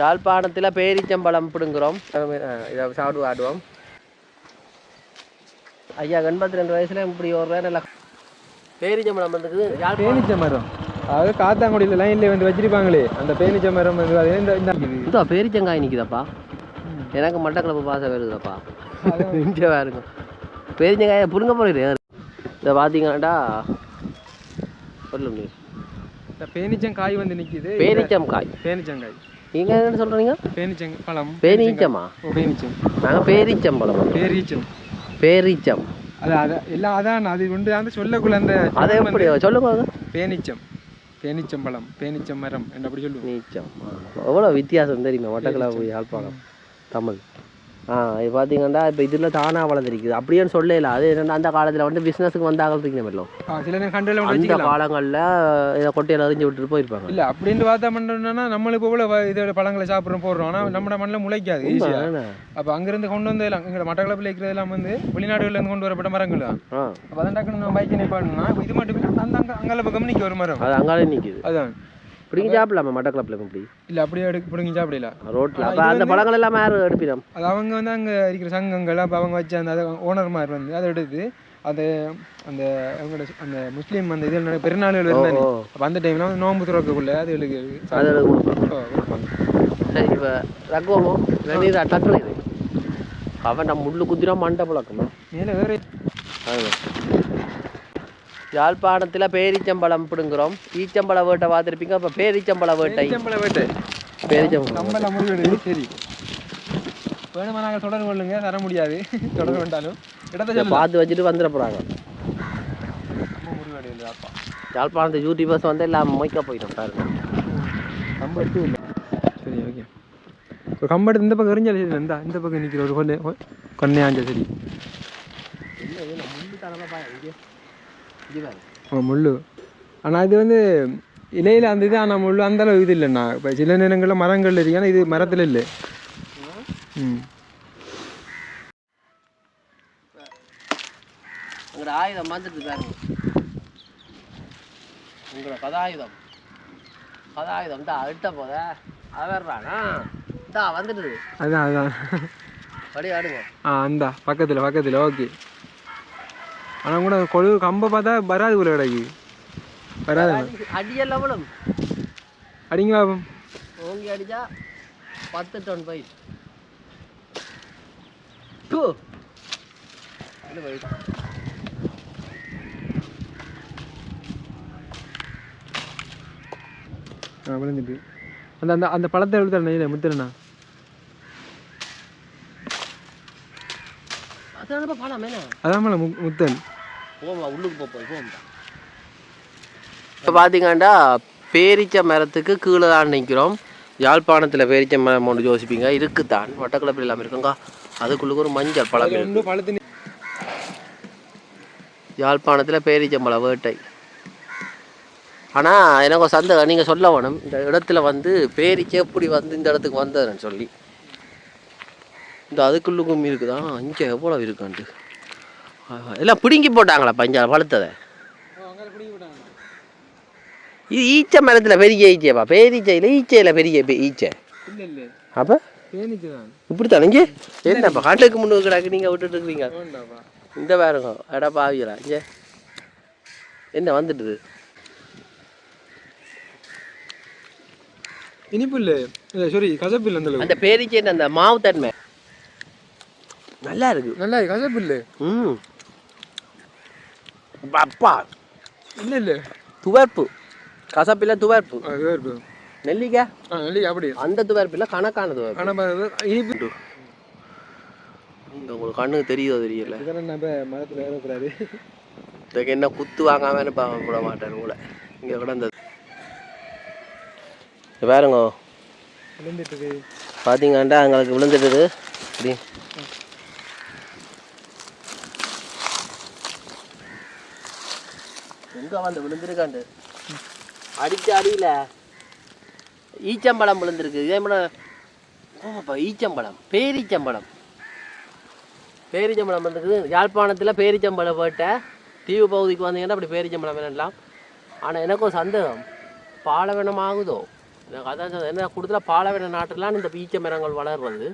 யாழ்ப்பாணத்தில் பேரிச்சம்பழம் பிடுங்குறோம். இதை சாப்பிட்டு ஆடுவோம். ஐயா 82 வயசுல இப்படி ஒரு நல்ல பேரிச்சம்பழம் இருக்குது. பேரிச்ச மரம் அதாவது காத்தாங்குடியில் லைன்ல வந்து வச்சிருப்பாங்களே அந்த பேரிச்ச மரம் வந்து இந்த பேரிச்சங்காய் நிற்குதாப்பா. எனக்கு மட்டக்களப்பு பாசை வருதுப்பா. இங்கே பாருங்க பேரிச்சங்காயை பிடுங்க போயிடு. இதை பார்த்தீங்கன்னாடா சொல்லுங்க. பேரிச்சங்காய் வந்து நிற்கிது. பேரிச்சங்காய் நீங்கள் என்ன சொல்கிறீங்க? பேரிச்சம்பழம். பேரிச்சமா? பேரிச்சம். நாங்கள் பேரிச்சம்பழம். பேரிச்சம் அது எல்லாம் அதான் அது ஒன்று வந்து சொல்லக்குள்ள அந்த அதை எப்படி சொல்லுங்க. பேரிச்சம்பழம் பேரிச்சம் மரம் என்ன அப்படி சொல்லுவோம். நீச்சம் எவ்வளோ வித்தியாசம் தெரியுமா மட்டக்களப்பு யாழ்ப்பாணம் தமிழ். இது பார்த்தீங்கன்னா இப்போ இதில் தானாக வளர்ந்துருக்குது அப்படின்னு சொல்லல. அது என்னென்னா அந்த காலத்தில் வந்து பிஸ்னஸுக்கு வந்தாங்க இருக்கீங்களோ அந்த காலங்களில் இதை கொட்டையில் அறிஞ்சு விட்டுட்டு போயிருப்பாங்க. இல்லை அப்படின்னு பார்த்தா பண்ணுறோம்னா நம்மளுக்கு இவ்வளோ இதோட பழங்களை சாப்பிட்றோம் போடுறோம். ஆனால் நம்ம மண்ணில் முளைக்காது ஈஸியாக. அப்போ அங்கேருந்து கொண்டு வந்ததெல்லாம் எங்களை மட்டக்களப்பில் இருக்கிறதெல்லாம் வந்து வெளிநாடுகள்லேருந்து கொண்டு வரப்பட்ட மரங்கள் தான். அப்போ அதான் டக்குன்னு நம்ம பைக்கை நிப்பாடணும்னா இது மட்டும் இல்லை அந்த அங்கே பக்கம் நிற்க ஒரு மரம் அது அங்காலே நிற்குது. அதான் பிடிங்கி சாப்பிடலாமா மட்டக்களப்பில் இப்படி? இல்லை அப்படியே பிடிங்கி சாப்பிடல ரோட்டில். அப்போ அந்த பழங்கள் எல்லாம் யார் எடுப்பிடும்? அது அவங்க வந்து அங்கே இருக்கிற சங்கங்கள் அப்போ அவங்க வச்சு அந்த ஓனர் மாதிரி வந்து அதை எடுத்து அது அந்த அவங்களோட அந்த முஸ்லீம் அந்த இது பெருநாள்கள் இருந்தாங்க. அப்போ அந்த டைம்ல வந்து நோம்பு துறக்கக்குள்ள அது கொடுப்பாங்க. சரி இப்போ ரகுவமோ வெந்நீர் டக்குனு இது அவன் நம்ம முள்ளு குத்தினா மண்டை பழக்கமா மேலே வேறு. யாழ்ப்பாணத்தில் பேரிச்சம்பழம் பிடுங்குறோம். ஈச்சம்பழ வேட்டை பார்த்துருப்பீங்க. இப்போ பேரிச்சம்பழ வேட்டை பேரிச்சம்பழம் முடிவு. சரி வேணுமா நாங்கள் தொடர்பு கொள்ளுங்க. தர முடியாது தொடர்பு வேண்டாலும் இடத்த பார்த்து வச்சுட்டு வந்துட போகிறாங்க. யாழ்ப்பாணத்து யூடியூபர்ஸ் வந்து எல்லாம் மொய்க்க போயிடும் பாருங்க. கம்பெடுத்து இல்லை. சரி ஓகே. ஒரு கம்பெடுத்து இந்த பக்கம் எரிஞ்சாலும் சரி. இந்த பக்கம் நிற்கிற ஒரு கொன்னையாஞ்ச சரி முள்ளு. ஆனால் இது வந்து இலையில் அந்த இது. ஆனால் முள்ளு அந்த அளவு இது இல்லைண்ணா. இப்போ சில நேரங்களில் மரங்கள் இருக்கு. ஆனால் இது மரத்தில் இல்லை. உங்களோட ஆயுதம் வந்துட்டு பாருங்க. உங்களோட கதாயுதம் தான் அழுட்ட போத அவர்றானா இந்தா வந்துடுது. அதான் படி ஆடுங்க. அந்த பக்கத்தில் ஓகே. ஆனால் கூட கொழு கம்பை பார்த்தா வராது போல கிடைக்கு. வராது. அடியெல்லாம் எவ்வளவு அடிங்க பாப்போம். ஓங்கி அடிச்சா 10 டன் பயிர். விழுந்துட்டு அந்த அந்த அந்த பழத்தை எழுதுறேன் இல்லை முத்துறண்ணா. அதான் முத்தன் உள்ளுக்கு போப்போம். இப்போ பார்த்தீங்கன்னா பேரிச்ச மரத்துக்கு கீழே தான் நிற்கிறோம். யாழ்ப்பாணத்தில் பேரிச்ச மரம் ஒன்று யோசிப்பீங்க இருக்குதான். மட்டக்களப்பில் இல்லாமல் இருக்குங்க. அதுக்குள்ளுக்கு ஒரு மஞ்சள் பழம். யாழ்ப்பாணத்தில் பேரிச்சம்பழம் வேட்டை. ஆனால் எனக்கு ஒரு சந்தேகம். நீங்கள் சொல்ல வேணும் இந்த இடத்துல வந்து பேரிச்சை எப்படி வந்து இந்த இடத்துக்கு வந்ததுன்னு சொல்லி. இந்த அதுக்குள்ளுக்கும் இருக்குதான். இங்கே எவ்வளோ இருக்கான்ட்டு எல்லாம் பிடுங்கி போட்டாங்களா பஞ்சா பழுத்ததை? இது ஈச்சை மரத்தில் பெரிய ஈச்சைப்பா. பேரிச்சையில் ஈச்சையில் பெரிய ஈச்சை. அப்போ இப்படித்தான் இங்கே என்னப்பா காட்டுக்கு முன்னுக்கு கிடாக்கு நீங்கள் விட்டுட்டு இருக்கிறீங்க. இந்த பாருங்க எடா பாவிங்களா இங்கே என்ன வந்துட்டுது. இனிப்பு இல்லை சாரி கசப்பு இல்லை. அந்த பேரிச்சை அந்த மாவு தன்மை நல்லா இருக்கு. நல்லா கசப்பு இல்லை. அப்பா இல்லை துவர்ப்பு கசப்பில்லை. துவர்ப்பு நெல்லிக்காய் அப்படி அந்த துவர்ப்பு இல்லை. கணக்கான துவர்ப்பு. இனிப்பு உங்களுக்கு கண்ணுக்கு தெரியுதோ தெரியல. மரத்தில் ஏறக்கூடாது. இதுக்கு என்ன குத்து வாங்காமன்னு விட மாட்டேன் கூட. இங்கே கிடந்தது பாருங்க விழுந்துட்டுது. பார்த்தீங்கண்டா எங்களுக்கு விழுந்துட்டுது. அப்படி எங்கே வந்து விழுந்துருக்காண்டு அடிச்ச அடியில் ஈச்சம்பழம் விழுந்துருக்கு. இதே மாதிரி ஓப்பா ஈச்சம்பழம் பேரிச்சம்பழம் வந்துருக்கு. யாழ்ப்பாணத்தில் பேரிச்சம்பழம் போட்ட தீவு பகுதிக்கு வந்தீங்கன்னா அப்படி பேரிச்சம்பழம் வேணலாம். ஆனால் எனக்கு ஒரு சந்தேகம் பாலைவனம் ஆகுதோ அதான் என்ன கூடுதலாக பாலைவன நாட்டிலாம் இந்த ஈச்ச மரங்கள் வளர்றது.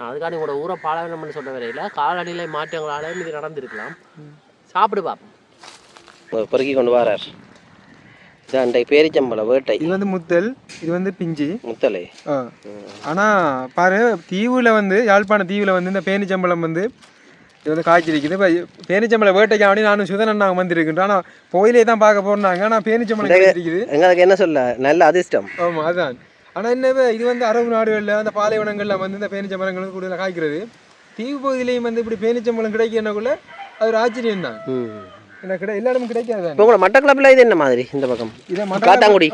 அதுக்காண்டி உங்களோட ஊரை பாலைவனம்னு சொல்ல வரையில் காலநிலை மாற்றங்களாலேயும் இது நடந்திருக்கலாம். சாப்பிடு பார்ப்போம். பொறுக்கி கொண்டு வரார். இது அண்டை பேரிச்சம்பழம் வேட்டை. இது வந்து முத்தல், இது வந்து பிஞ்சி முத்தலை. ஆனால் பாரு தீவில் வந்து யாழ்ப்பாண தீவில் வந்து இந்த பேரிச்சம்பழம் வந்து இது வந்து காய்ச்சிருக்குது. இப்போ பேரிச்சம்பழம் வேட்டைக்கு அப்படி நானும் சுதனன் நாங்கள் வந்துருக்குன்றோம். ஆனால் கோயிலே தான் பார்க்க போகிறாங்க. ஆனால் பேரிச்சம்பழம் காய்ச்சிருக்குது. எங்களுக்கு என்ன சொல்ல நல்ல அதிர்ஷ்டம். ஆமாம் அதுதான். ஆனால் என்ன இது வந்து அரபு நாடுகளில் அந்த பாலைவனங்களில் வந்து இந்த பேரிச்சம்பழங்கள் வந்து கூடுதலாக காய்க்கிறது. தீவு பகுதியிலையும் வந்து இப்படி பேரிச்சம்பழம் கிடைக்கிறக்குள்ள அது ஒரு ஆச்சரியம் தான். எல்லா இடமும் கிடைக்காது. உங்களோட மட்டக்களப்பில் இது என்ன மாதிரி இந்த பக்கம்? இதை காத்தாங்குடி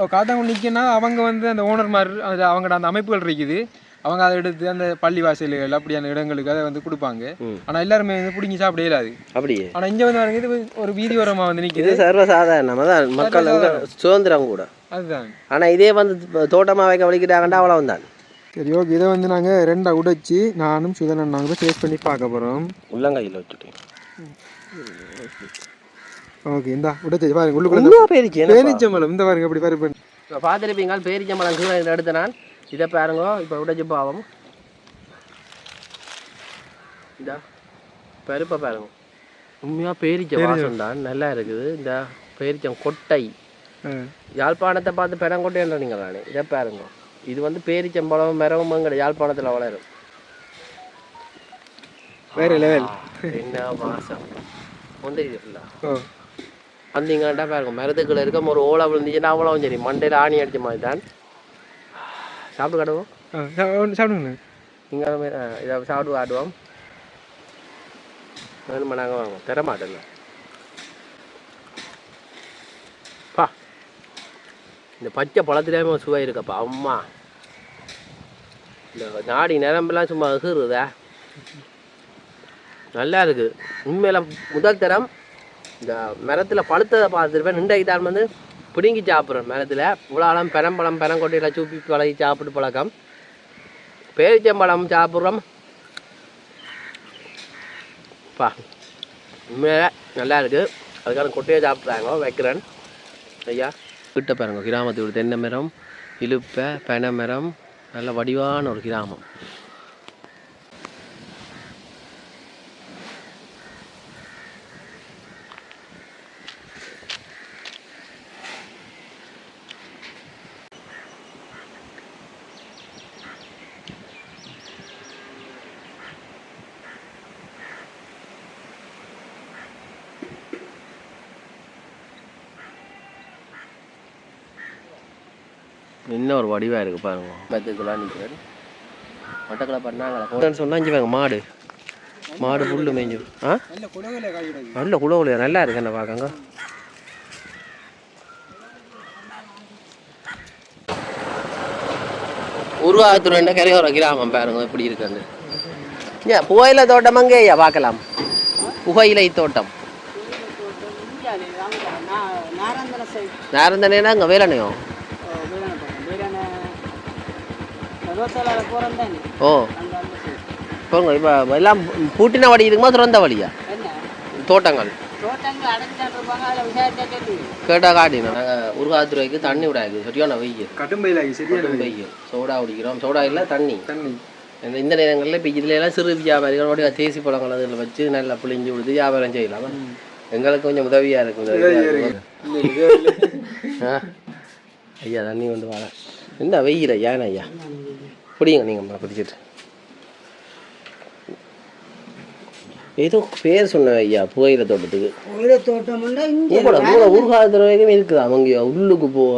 நிற்கினா அவங்க வந்து அந்த ஓனர் மாதிரி அவங்களோட அந்த அமைப்புகள் இருக்குது. அவங்க அதை எடுத்து அந்த பள்ளி வாசல்கள் அப்படியான இடங்களுக்கு அதை வந்து கொடுப்பாங்க. ஆனால் எல்லாருமே வந்து பிடிங்கி சாப்பிட இயலாது. அப்படியே. ஆனால் இங்கே வந்து இது ஒரு வீதி ஓரமாக வந்து நிற்கிது. சர்வசாதாரணமாக தான் மக்கள் சுதந்திரம் கூட அதுதான். ஆனால் இதே வந்து தோட்டமாக வைக்க வலிக்கிட்டாங்கண்டா அவ்வளவு தான். சரி ஓகே. இதை வந்து நாங்கள் ரெண்டாக உடைச்சி நானும் சுதனன் நாங்கள் போய் டேஸ்ட் பண்ணி பார்க்க போகிறோம். உள்ளங்கையில் வச்சுட்டேன். ஓகே இந்தா உடைச்சி பாருங்க. உள்ளுக்குள்ள பேரிச்சம்பழம் இந்த பாருங்க அப்படி பாருங்க. இப்போ பார்த்துருப்பீங்க பேரிச்சம்பழம் கீழே எடுத்து நான் இதை பாருங்க. இப்போ உடைச்சி பாவம் இதா பருப்பை பாருங்க. உண்மையாக பேரிச்ச வாசம் தான் நல்லா இருக்குது. இந்த பேரிச்சம் கொட்டை யாழ்ப்பாணத்தை பார்த்து பெரங்கொட்டைன்ற நீங்கள் தானே. இதை பாருங்க. இது வந்து பேரிச்சம்பழம் மரமுங்கிற யாழ்ப்பாணத்தில் வளரும். வேற லெவல். என்ன வாசம் வந்துருக்குல்ல. வந்தீங்கன்ட்டா பாருங்க மரத்துக்குள்ள இருக்க ஒரு ஓலை விழுந்துச்சுன்னா அவ்வளோ சரி மண்டையில் ஆணி அடித்த மாதிரி தான். சாப்பிட்டு காட்டுவோம். சாப்பிடுங்க. நீங்கள் இதை சாப்பிட்டு காட்டுவோம். வேணுமா நாங்கள் வாங்க தர மாட்டேங்க. பா இந்த பச்சை பழத்துலேயுமே சுவை இருக்கப்பா. அம்மா இந்த நாடி நிரம்பெல்லாம் சும்மா எகுறுதா நல்லா இருக்குது. உண்மையில முதல் தரம் இந்த மரத்தில் பழுத்ததை பார்த்துருப்பேன். நின்றைக்கு தான் வந்து பிடுங்கி சாப்பிட்றேன். மரத்தில் இவ்வளோலாம் பெரம்பழம் பெரங்கொட்டையில் சூப்பி பழகி சாப்பிட்டு பழக்கம். பேரிச்சம்பழம் சாப்பிட்றோம். பா உண்மையில நல்லா இருக்குது. அதுக்கான கொட்டையை சாப்பிட்றாங்க வைக்கிறேன். ஐயா கிட்ட பாருங்க கிராமத்தோட தென்னை மரம் இழுப்பை பனை மரம் நல்ல வடிவான ஒரு கிராமம். இன்னும் ஒரு வடிவாக இருக்குது பாருங்க. பத்துக்குலாம் நிற்கிறாரு மட்டக்களை பண்ணாங்களா சொன்னா இஞ்சுவாங்க மாடு மாடு புல்லு மேய்ஞ்சு. நல்ல குளவுலையா நல்லா இருக்கு என்ன பார்க்கங்க. உருவாத்துறை கரையோர கிராமம் பாருங்க எப்படி இருக்காங்க. ஏன் புகையிலை தோட்டம் அங்கே ஐயா பார்க்கலாம். புகையிலை தோட்டம் நாரந்தனைனா அங்கே வேலனையும். ஓ போங்க. இப்போ எல்லாம் பூட்டின வழி இருக்குமா திறந்த வழியா தோட்டங்கள் கேட்டால் காட்டினோம். நாங்கள் உருகாத்துறைக்கு தண்ணி விடாது சரியான வெயில் கடும் வெயில். சோடா குடிக்கிறோம். சோடா இல்லை தண்ணி. இந்த நேரங்களில் இப்போ இதுலாம் சிறு வியாபாரிகளோட தேசி பழங்கள் அதில் வச்சு நல்லா புளிஞ்சு கொடுத்து வியாபாரம் செய்யலாம். எங்களுக்கு கொஞ்சம் உதவியாக இருக்கும். ஐயா தண்ணி கொண்டு வாங்க. என்ன வெயில் ஐயா ஐயா பிடிங்க நீங்கள் பிடிச்சிட்டு. ஏதோ பேர் சொன்ன ஐயா புகையில தோட்டத்துக்கு. புகையில தோட்டம் ஊர்காலத்துறைக்கும் இருக்குது. அவங்க உள்ளுக்கு போக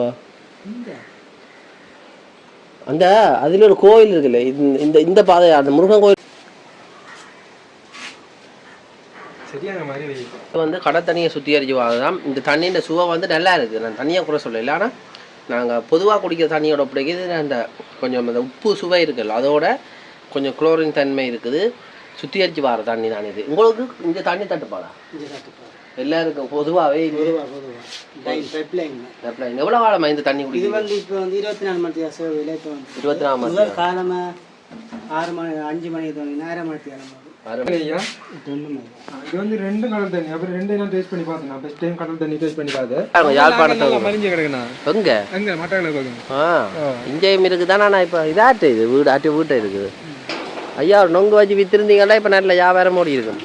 அந்த அதில் ஒரு கோயில் இருக்குல்ல இந்த இந்த பாதை அந்த முருகன் கோயில் வந்து கடை தண்ணியை சுத்திகரிச்சு வாங்கலாம். இந்த தண்ணியின் சுவை வந்து நல்லா இருக்குது. நான் தண்ணியை கூட சொல்லலை. ஆனால் நாங்கள் பொதுவாக குடிக்கிற தண்ணியோட பிடிக்குது அந்த கொஞ்சம் அந்த உப்பு சுவை இருக்குல்ல அதோட கொஞ்சம் குளோரின் தன்மை இருக்குது. சுத்திகரித்து வர தண்ணி தான் இது. உங்களுக்கு இந்த தண்ணி தட்டுப்பாடா? எல்லாருக்கும் பொதுவாகவே எவ்வளோ காலமாக இந்த தண்ணி குடிக்குது? வந்து இப்போ வந்து 24 மணி நேரம் 24 மணி நேரம். காலமாக 6 மணி 5 மணிக்கு நேரம் மணி நேரம் ஐயா இது வந்து ரெண்டு கடல் தண்ணி அப்புறம் ரெண்டு நான் டேஸ்ட் பண்ணி பார்த்தேன் நான் ஃபர்ஸ்ட் டைம் கடல் தண்ணி டேஸ்ட் பண்ணி பார்த்தேன் யாழ்ப்பாணத்துல மலிஞ்சு கிடக்குண்ணா எங்க மட்டக்களப்பு பக்கம் இங்கேயும் இருக்குதானா நான் இப்போ இதாட்டு இது வீடு ஆட்டு வீட்டை இருக்குது ஐயா நொங்கு வச்சு வித்திருந்தீங்கன்னா இப்போ நல்ல வியாபாரம் ஓடி இருக்கும்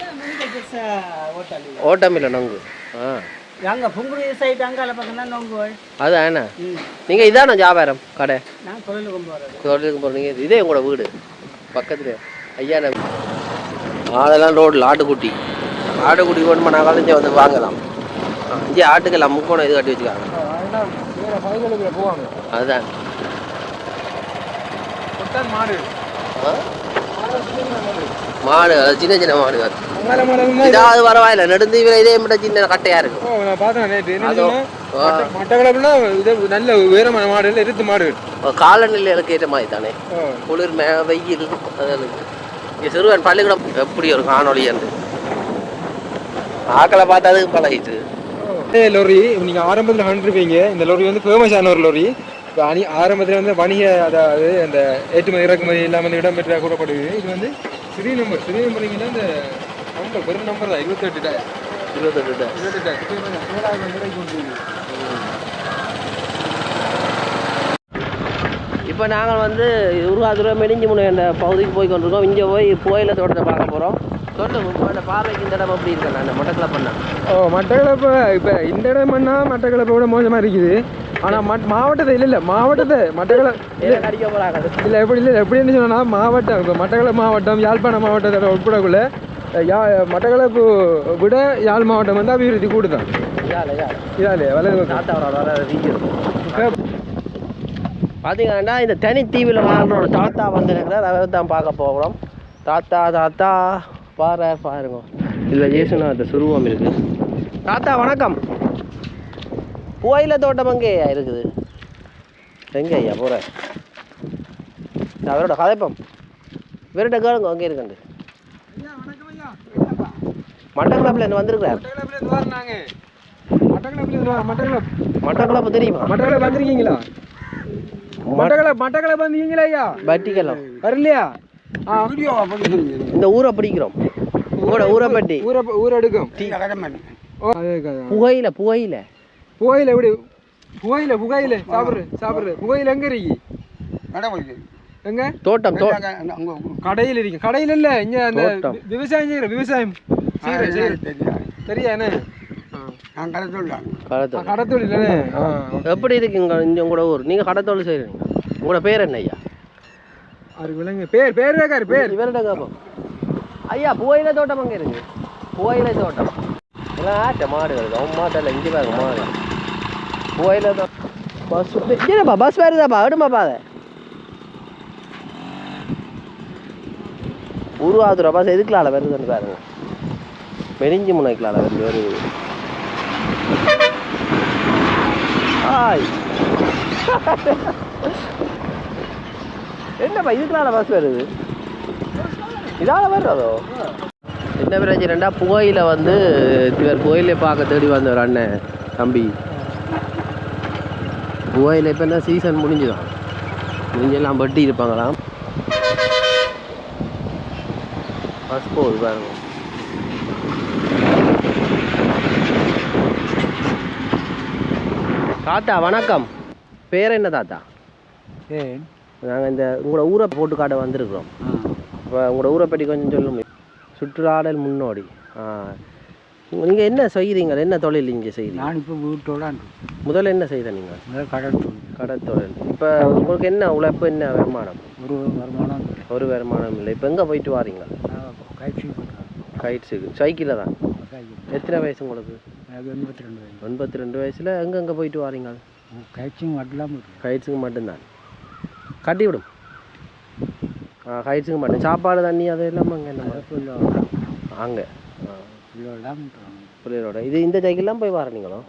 ஓட்டம் இல்லை நொங்கு அங்கே புங்குடி சைடு அங்கால பக்கம் தான் நோங்கு அதாண்ணா நீங்கள் இதானே வியாபாரம் கடை நான் தொழிலுக்கு போகிறேன் தொழிலுக்கு போகிறீங்க இதே உங்களோட வீடு பக்கத்துல ஐயா ஆடெல்லாம் ரோட்டில் ஆட்டுக்குட்டி கொண்டு போனால் கலைஞ்சி வந்து வாங்கலாம் இங்கே ஆட்டுக்கெல்லாம் முக்கோணம் இது கட்டி வச்சுக்காங்க அதுதான் மாடு அது சின்ன சின்ன மாடு இதாவது பரவாயில்ல நெடுந்தீவிர இதே மட்டும் சின்ன கட்டையா இருக்கும் நல்ல உயரமான மாடு இருத்து மாடு காலநிலைகளுக்கு ஏற்ற மாதிரி தானே குளிர் வெயில் இங்கே சிறுவன் பள்ளிக்கூடம் எப்படி ஒரு காணொலி என்று ஆக்களை பார்த்தா அதுக்கு பழகிட்டு லொரி நீங்க ஆரம்பத்தில் கண்டிருப்பீங்க இந்த லொரி வந்து ஃபேமஸான ஒரு லொரி ஆரம்பத்தில் வந்து வணிக அதாவது அந்த ஏற்றுமதி இறக்குமதி இல்லாமல் வந்து இடம்பெற்ற கூடப்படுது இது வந்து சிறிய நம்பர்ங்கன்னா இந்த நம்பர் பெரும் நம்பர் தான் 28 இப்போ நாங்கள் வந்து உருவாதுரை மெலிஞ்சி முனை அந்த பகுதிக்கு போய் கொண்டிருக்கோம் இங்கே போய் புகையில தோட்டத்தை பார்க்க போகிறோம் சொல்லுங்க பார்வைக்கு இந்த இடம் எப்படி இருக்கேன் நான் மட்டக்களப்பு பண்ணேன் மட்டக்களப்பு இப்போ இந்த இடம் பண்ணால் மட்டக்களப்பை விட மோசமாக இருக்குது ஆனால் மாவட்டத்தை இல்லை மாவட்டத்தை மட்டக்களப்பு அடிக்க போகிறாங்க இல்லை எப்படின்னு சொன்னால் மாவட்டம் இப்போ மட்டக்களப்பு மாவட்டம் யாழ்ப்பாணம் மாவட்டத்தோட உட்படக்குள்ள மட்டக்களப்பு விட யாழ் மாவட்டம் வந்து அபிவிருத்தி கூடுதான் இதாலே வலது பார்த்தீங்கன்னா இந்த தனித்தீவில் வாழ்றோட தாத்தா வந்துருக்கிறார் அதை தான் பார்க்க போகிறோம் தாத்தா பாருங்க இதில் ஜேசுநாத சுருவம் இருக்குது தாத்தா வணக்கம் புகையில தோட்டம் எங்கேயா இருக்குது எங்கே ஐயா போகிற அவரோட கதைப்பம் இவர்கிட்ட கேளுங்க அங்கே இருக்குண்டு மட்டக்களப்பில் இருந்து வந்திருக்கிறார் மட்டக்களப்பு தெரியுமா மட்டக்களப்பு வந்திருக்கீங்களா மட்டக்களப்பு வந்தீங்களா ஐயா பட்டிக்கலாம் வரலையா இந்த ஊரை பிடிக்கிறோம் ஊரை பட்டி ஊர் எடுக்கும் புகையில எப்படி புகையில சாப்பிடுற புகையில எங்க இருக்கு எங்க தோட்டம் கடையில் இருக்கு கடையில் இல்ல இங்க அந்த விவசாயம் தெரியா என்ன கடத்தொழில் எப்படி இருக்குங்க உங்களோட ஊர் நீங்க கடத்தொழில் செய்யறீங்க உங்களோட பேர் என்ன ஐயா பேர் இவர்கிட்ட கேட்போம் ஐயா புகையில தோட்டம் அங்கே இருக்கு புகையில தோட்டம் எல்லாம் ஆட்ட மாடு வருது அவன் மாட்டல இங்கே பாருங்க மாடு புகையில தோட்டம் பஸ் இல்லைப்பா பஸ் வருதாப்பா விடுமாப்பா அதை உருவாதுரா பஸ் எதுக்குலால வருதுன்னு பாருங்க மெலிஞ்சி முனைக்கலால வருது ஹாய் என்னப்பா இதுக்குலால பஸ் வருது இதால வர்றதோ என்ன பிரச்சனைடா புகையில வந்து இவர் புகையில பார்க்க தேடி வந்தவர் அண்ணன் தம்பி புகையில இப்போ என்ன சீசன் முடிஞ்சுதான் முடிஞ்செல்லாம் வட்டி இருப்பாங்களாம் பஸ் போகுது பாருங்க தாத்தா வணக்கம் பேர் என்ன தாத்தா நாங்கள் இந்த உங்களோட ஊரை போட்டு காட்ட வந்திருக்கிறோம் இப்போ உங்களோட ஊரை பற்றி கொஞ்சம் சொல்ல முடியும் சுற்றுலாடல் முன்னோடி நீங்கள் என்ன செய்கிறீங்க என்ன தொழில் இங்கே செய்கிறீங்க நான் இப்போ வீட்டோட முதல்ல என்ன செய்த நீங்கள் கடற்தொழில் இப்போ உங்களுக்கு என்ன உழைப்பு என்ன வருமானம் ஒரு வருமானம் இல்லை இப்போ எங்கே போயிட்டு வாரீங்க கைட்ஸுக்கு சைக்கிளில் தான் எத்தனை வயசு உங்களுக்கு 82 வயசில் எங்கே போயிட்டு வாரீங்க கைட்ஸுக்கு மட்டும்தான் கட்டி விடும் ஹைட்ஸுக்கு மாட்டேன் சாப்பாடு தண்ணி அது இல்லாமல் அங்கே என்ன அங்கே பிள்ளைகளோட இது இந்த சைக்கிள்லாம் போய் வர நீங்களோ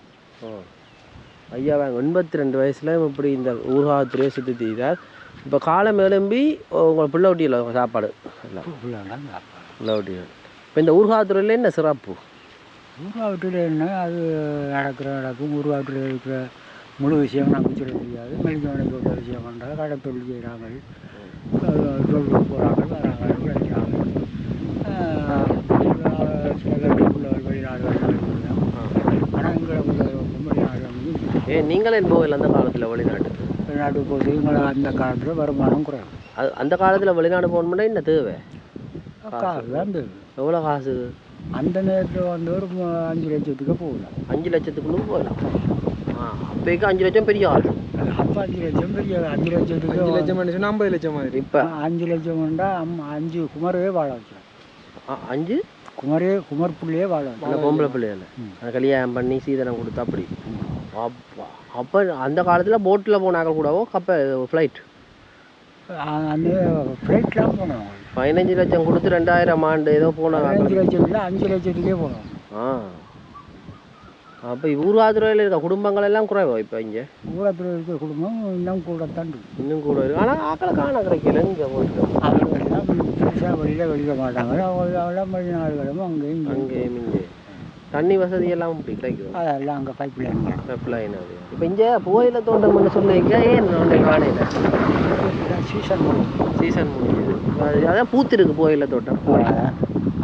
ஐயா வாங்க 82 வயசில் இப்படி இந்த ஊர்காவத்துறையை சுற்றி தீரார் இப்போ காலம் எழும்பி உங்களை பிள்ளை ஒட்டியில் சாப்பாடு எல்லாம் பிள்ளை ஒட்டியில் இப்போ இந்த ஊர்காவத்துறையில் என்ன சிறப்பு ஊர்காவத்துறை என்ன அது நடக்கும் ஊர்காவத்துறையில் இருக்கிற முழு விஷயம் நமக்கு சொல்ல முடியாது மெலிஞ்சவனை போட்ட விஷயம் பண்ணுறாங்க கடற்தொழில் செய்கிறாங்க தொழிலுக்கு போகிறாங்க வராங்க விளைக்கிறாங்க நீங்களே போகல அந்த காலத்தில் வெளிநாட்டுக்கு? வெளிநாட்டுக்கு போகுது எங்களை அந்த காலத்தில் வருமானம் குறையும். அது அந்த காலத்தில் வெளிநாடு போகணும்னா என்ன தேவை? காசு தான் தேவை. எவ்வளோ காசு? அந்த நேரத்தில் வந்து ஒரு 5 லட்சத்துக்கு போகலாம். 5 லட்சத்துக்குள்ள போகலாம். அப்போக்கு 5 லட்சம் பெரிய காசு. அப்போ 5 லட்சம் பெரிய 5 லட்சத்துக்கு 5 லட்சம் 50 லட்சம் மாதிரி. இப்போ 5 லட்சம் வேண்டா 5 குமரவே வாழ வச்சோம். 5 குமர் பிள்ளையே வாழ வச்சோம். அந்த பொம்பளை பிள்ளையில அந்த கல்யாணம் பண்ணி சீதனம் கொடுத்தா அப்படி. அப்போ அந்த காலத்தில் போட்டில் போனாங்க கூடவோ ஃப்ளைட் அந்த ஃப்ளைட்லாம் போனோம். 15 லட்சம் கொடுத்து 2000 ஆண்டு ஏதோ போனாங்க. 5 லட்சம் இல்லை 5 லட்சத்துக்கே போனோம். அப்போ ஊராதுறையில் இருக்க குடும்பங்கள் எல்லாம் குறைவா? இப்போ இங்கே ஊராதுறை இருக்கிற குடும்பம் இன்னும் கூட தாண்டு இன்னும் கூட இருக்கு. ஆனால் ஆக்களை காண கிடைக்கல. இங்கே போயிட்டு அவங்கெல்லாம் பெருசாக வெளியிட மாட்டாங்க. அவங்களாம் வெளிநாடுகளும் அங்கேயும் இங்கே தண்ணி வசதி எல்லாம் இப்படி கிடைக்கும். அதெல்லாம் அங்கே பைப் லைன் அது. இப்போ இங்கே புகையில தோட்டம் சொன்னீங்க. ஏன் காணையில் சீசன் முடியுது. அதான் பூத்திருக்கு புகையில தோட்டம்.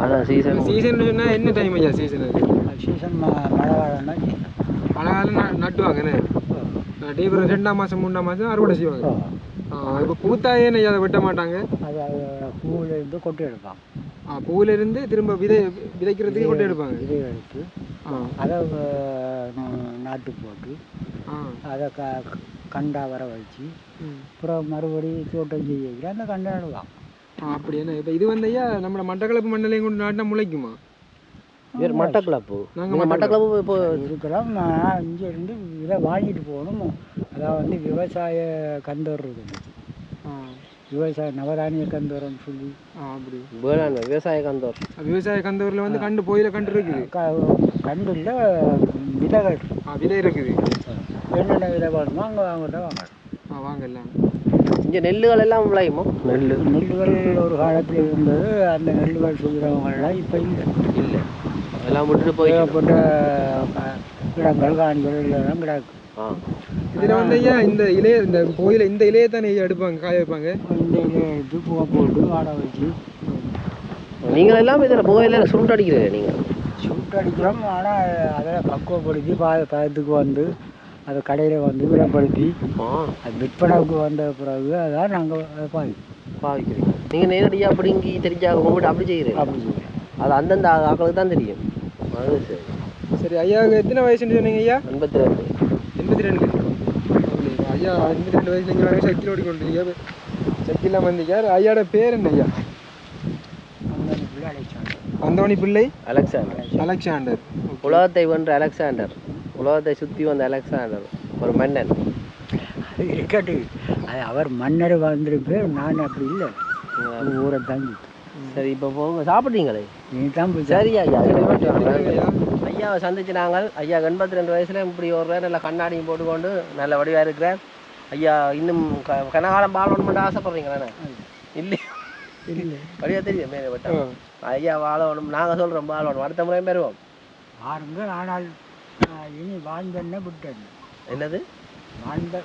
அதான் சீசன் சொன்னா என்ன டைம் ஐயா? சீசன் மழை காலம்னா மழை காலம் நட்டுவாங்கண்ணே. அப்புறம் 2ஆம் மாதம் 3ஆம் மாதம் அறுவடை செய்வாங்க. இப்போ பூத்தாயே அதை வெட்ட மாட்டாங்க. அது பூவிலேருந்து கொட்டி எடுப்பாங்க. பூவிலேருந்து திரும்ப விதைக்கிறதுக்கு கொட்டி எடுப்பாங்க. விதை எடுத்து அதை நாட்டு போட்டு அதை கண்டா வர வச்சு அப்புறம் மறுபடி தோட்டம் செய்ய அந்த கண்டை நடுவாங்க. அப்படி என்ன இப்போ இது ஐயா நம்மளோட மட்டக்களப்பு மண்டலையும் கொண்டு நாட்டினா முளைக்குமா? மட்டக்களப்பு நாங்கள் மட்டக்களப்பு இப்போ இருக்கிறோம். நான் இங்கேருந்து இதை வாங்கிட்டு போகணும். அதாவது விவசாய கந்தோர் இருக்குது. விவசாய நவதானிய கந்தோரம்னு சொல்லி அப்படி விவசாய கந்தோரில் கண்டு போயில கண்டு இருக்குது. கண்டு இல்லை விதைகள் விதை இருக்குது. என்னென்ன விதை வேணுமோ அங்கே வாங்கலாம். வாங்கலாம். இங்கே நெல்லுகள் எல்லாம் விளையுமோ? நெல்லுகள் ஒரு காலத்தில் இருந்தது. அந்த நெல்லுகள் செய்கிறவங்கெல்லாம் இப்போ இல்லை. எல்லாம் விட்டுட்டு போயிட்ட இடங்கள் காணிகள் எல்லாம் கிடக்கு. இதில் ஐயா இந்த கோயிலை இந்த இலையை தானே எடுப்பாங்க, காய வைப்பாங்க. இந்த இலையை எடுத்து பூவை போட்டு வாட வச்சு நீங்கள் எல்லாம் இதில் புகையில சுருட்டு அடிக்கிறீங்க. நீங்கள் சுருட்டு அடிக்கிறோம். ஆனால் அதை பக்குவப்படுத்தி பதத்துக்கு அதை கடையில் விலைப்படுத்தி அது விற்பனைக்கு வந்த பிறகு அதான் நாங்கள் பாவிக்கிறீங்க. நீங்கள் நேரடியாக அப்படிங்கி தெரிஞ்சாக உங்கள்கிட்ட அப்படி செய்கிறீங்க. அது அந்தந்த ஆக்களுக்கு தான் தெரியும். அது சரி ஐயா எத்தனை வயசுன்னு சொன்னீங்க ஐயா? 82. 82 ஐயா. 82 வயசுல இங்கே சைக்கிள் ஓடிக்கொண்டு சைக்கிள்லாம் வந்தீங்க. ஐயாவோட பேர் என்ன ஐயா? அந்தோணி பிள்ளை அலெக்சாண்டர். உலகத்தை வென்ற அலெக்சாண்டர், உலகத்தை சுற்றி வந்த அலெக்சாண்டர் ஒரு மன்னன். இருக்கட்டு அது அவர் மன்னர் வந்திருப்பேன். நான் அப்படி இல்லை, ஊரை தாங்கி. சரி இப்போ போங்க, சாப்பிட்டீங்களே? நீ தான் சரி ஐயா. ஐயாவை சந்திச்சு நாங்கள். ஐயா 82 வயசுல இப்படி ஒரு நல்ல கண்ணாடியும் போட்டுக்கொண்டு நல்ல வடிவாக இருக்கிறேன். ஐயா இன்னும் கனகாலம் வாழணும்னு ஆசைப்படுறீங்களே? இல்லை வடிவாக தெரியும் மேலே விட்டோம். ஐயா வாழணும், நாங்கள் சொல்கிறோம் வாழணும். அடுத்த முறையும் பெறுவோம் பாருங்க. ஆனால் இனி வாழ்ந்தேன்னு விட்டேன். என்னது? வாழ்ந்த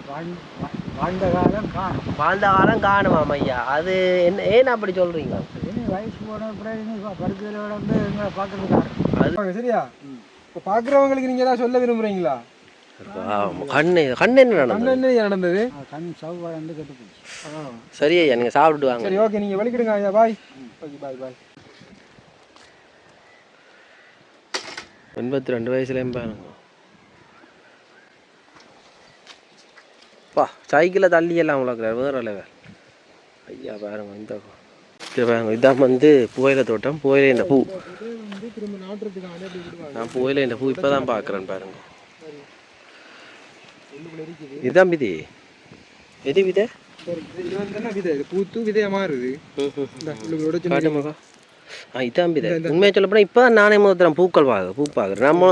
காலம் காணுமாம் ஐயா. அது என்ன, ஏன் அப்படி சொல்கிறீங்க? வயசு போன படுக்கையில் எங்களை பார்க்கறதுக்காக. சரியா? இப்போ பார்க்குறவங்களுக்கு நீங்கள் ஏதாவது சொல்ல விரும்புகிறீங்களா? கண்ணு என்ன நடந்தது? கண் சவு வளர்ந்து கெட்டு போச்சு. சரி ஐயா, நீங்கள் சாப்பிட்டு வாங்க. சரி ஓகே, நீங்கள் வெளிக்கிடுங்க ஐயா. பாய். Okay bye. 82 வயசுலேயும் பாருங்க. சைக்கிளை தள்ளி எல்லாம் வளர்க்குறாரு, வேறு லெவல் ஐயா. பாருங்க இந்த பாருங்க, இதான் புகையில தோட்டம். புகையில இந்த பூ நான் புகையில இந்த பூ இப்போ தான் பார்க்குறேன். பாருங்க இதுதான் விதை. எது விதை? பூத்து விதையா மாறுது. இதான் விதை. உண்மையை சொல்ல போனால் இப்போ தான் நானே முதல் பூ பார்க்குறேன். நம்ம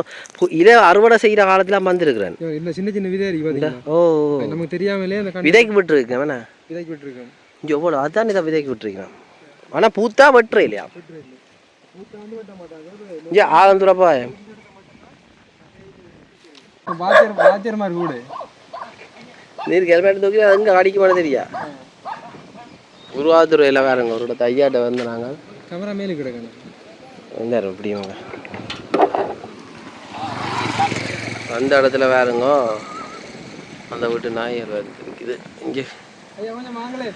இதை அறுவடை செய்கிற காலத்தில் வந்துருக்குறேன். சின்ன சின்ன விதை இருக்கு. ஓ, நமக்கு தெரியாமலே விதைக்கு விட்டுருக்கேன். வேணா விதைக்கு விட்டுருக்கேன். இங்கே எவ்வளோ அதான் இதை விதைக்கு விட்டுருக்கேன். ஆனால் பூத்தா வெட்டுற இல்லையா? இங்கே ஆகந்துரப்பா நீர் ஹெல்மெட் தூக்கி அது இங்கே அடிக்க மாட்டே தெரியா? உருவாதுறையில் வேறங்க ஒரு இடத்த ஐயாட்ட வந்து நாங்கள் கேமரா மேலே கிடக்கணும். வந்தார் எப்படிங்க அந்த இடத்துல வேறுங்க அந்த வீட்டு நாயர் இருக்குது இங்கே ஐயா கொஞ்சம் வாங்களே